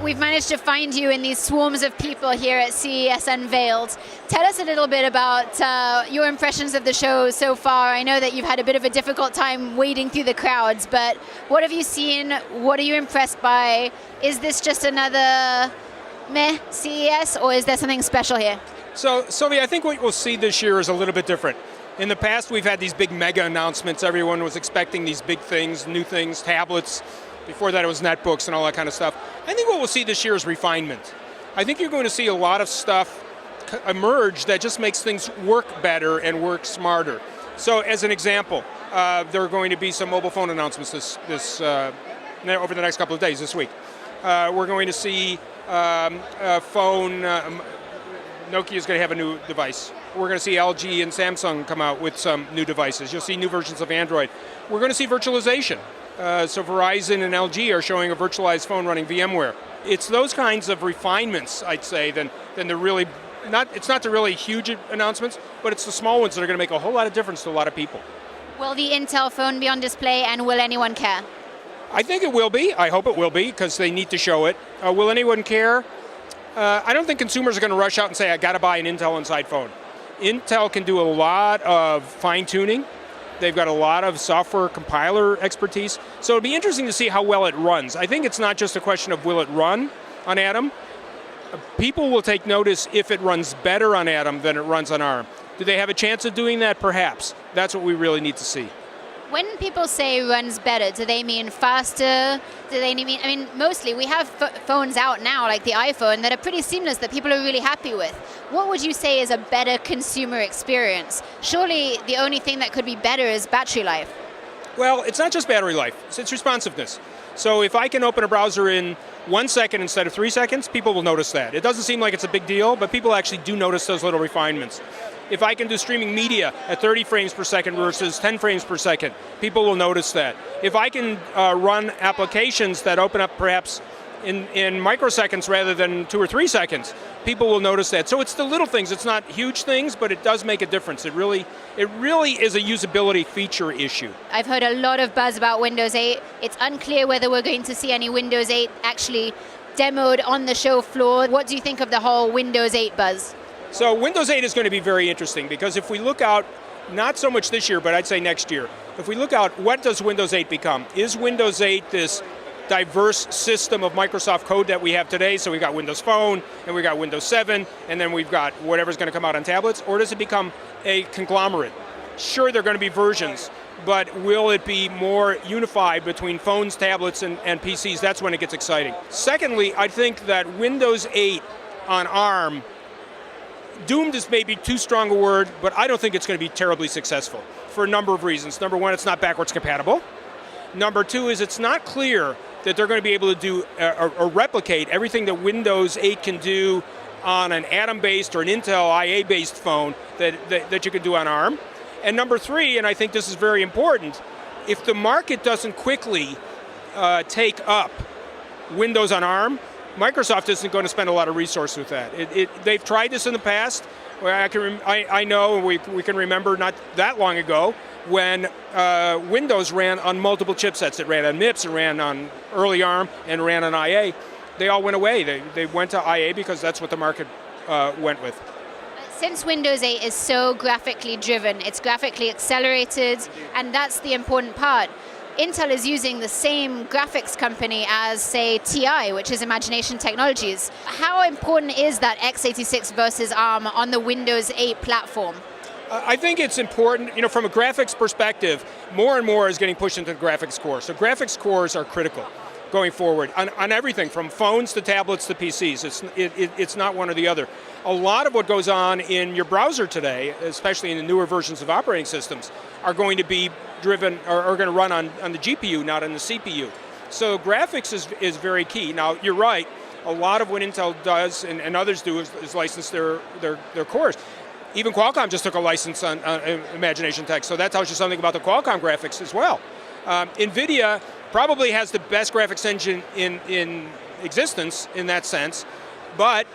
we've managed to find you in these swarms of people here at CES Unveiled. Tell us a little bit about your impressions of the show so far. I know that you've had a bit of a difficult time wading through the crowds, but what have you seen? What are you impressed by? Is this just another meh CES, or is there something special here? So, Sylvia, I think what we'll see this year is a little bit different. In the past, we've had these big mega announcements. Everyone was expecting these big things, new things, tablets. Before that, it was netbooks and all that kind of stuff. I think what we'll see this year is refinement. I think you're going to see a lot of stuff emerge that just makes things work better and work smarter. So, as an example, there are going to be some mobile phone announcements over the next couple of days this week. We're going to see a phone. Nokia is going to have a new device. We're going to see LG and Samsung come out with some new devices. You'll see new versions of Android. We're going to see virtualization. So Verizon and LG are showing a virtualized phone running VMware. It's those kinds of refinements, I'd say, than the really, it's not the really huge announcements, but it's the small ones that are going to make a whole lot of difference to a lot of people. Will the Intel phone be on display, and will anyone care? I think it will be. I hope it will be, because they need to show it. Will anyone care? I don't think consumers are going to rush out and say, I got to buy an Intel Inside phone. Intel can do a lot of fine-tuning. They've got a lot of software compiler expertise. So it'll be interesting to see how well it runs. I think it's not just a question of will it run on Atom. People will take notice if it runs better on Atom than it runs on ARM. Do they have a chance of doing that? Perhaps. That's what we really need to see. When people say runs better, do they mean faster? Do they mean, I mean, mostly we have phones out now, like the iPhone, that are pretty seamless, that people are really happy with. What would you say is a better consumer experience? Surely the only thing that could be better is battery life. Well, it's not just battery life, it's responsiveness. So if I can open a browser in 1 second instead of 3 seconds, people will notice that. It doesn't seem like it's a big deal, but people actually do notice those little refinements. If I can do streaming media at 30 frames per second versus 10 frames per second, people will notice that. If I can run applications that open up perhaps in microseconds rather than 2 or 3 seconds, people will notice that. So it's the little things. It's not huge things, but it does make a difference. It really is a usability feature issue. I've heard a lot of buzz about Windows 8. It's unclear whether we're going to see any Windows 8 actually demoed on the show floor. What do you think of the whole Windows 8 buzz? So Windows 8 is going to be very interesting, because if we look out, not so much this year, but I'd say next year, if we look out, what does Windows 8 become? Is Windows 8 this diverse system of Microsoft code that we have today? So we've got Windows Phone, and we've got Windows 7, and then we've got whatever's going to come out on tablets, or does it become a conglomerate? Sure, there are going to be versions, but will it be more unified between phones, tablets, and PCs? That's when it gets exciting. Secondly, I think that Windows 8 on ARM, doomed is maybe too strong a word, but I don't think it's going to be terribly successful for a number of reasons. Number one, it's not backwards compatible. Number two is it's not clear that they're going to be able to do or replicate everything that Windows 8 can do on an Atom-based or an Intel IA-based phone that you can do on ARM. And number three, and I think this is very important, if the market doesn't quickly take up Windows on ARM, Microsoft isn't going to spend a lot of resources with that. They've tried this in the past. I know we can remember not that long ago when Windows ran on multiple chipsets. It ran on MIPS, it ran on early ARM, and ran on IA. They all went away. They went to IA because that's what the market went with. Since Windows 8 is so graphically driven, it's graphically accelerated, and that's the important part. Intel is using the same graphics company as, say, TI, which is Imagination Technologies. How important is that x86 versus ARM on the Windows 8 platform? I think it's important, from a graphics perspective, more and more is getting pushed into the graphics core. So graphics cores are critical going forward on everything from phones to tablets to PCs. It's not one or the other. A lot of what goes on in your browser today, especially in the newer versions of operating systems, are going to be driven or are going to run on the GPU, not on the CPU. So graphics is very key. Now, you're right. A lot of what Intel does and others do is license their cores. Even Qualcomm just took a license on Imagination Tech, so that tells you something about the Qualcomm graphics as well. NVIDIA probably has the best graphics engine in existence in that sense, but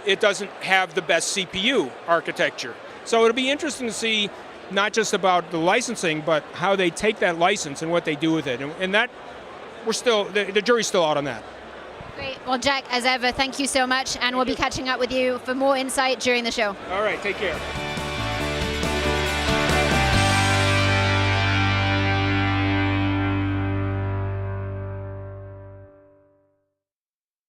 it doesn't have the best CPU architecture. So it'll be interesting to see not just about the licensing, but how they take that license and what they do with it. And that, the jury's still out on that. Great. Well, Jack, as ever, thank you so much, and we'll be catching up with you for more insight during the show. All right, take care.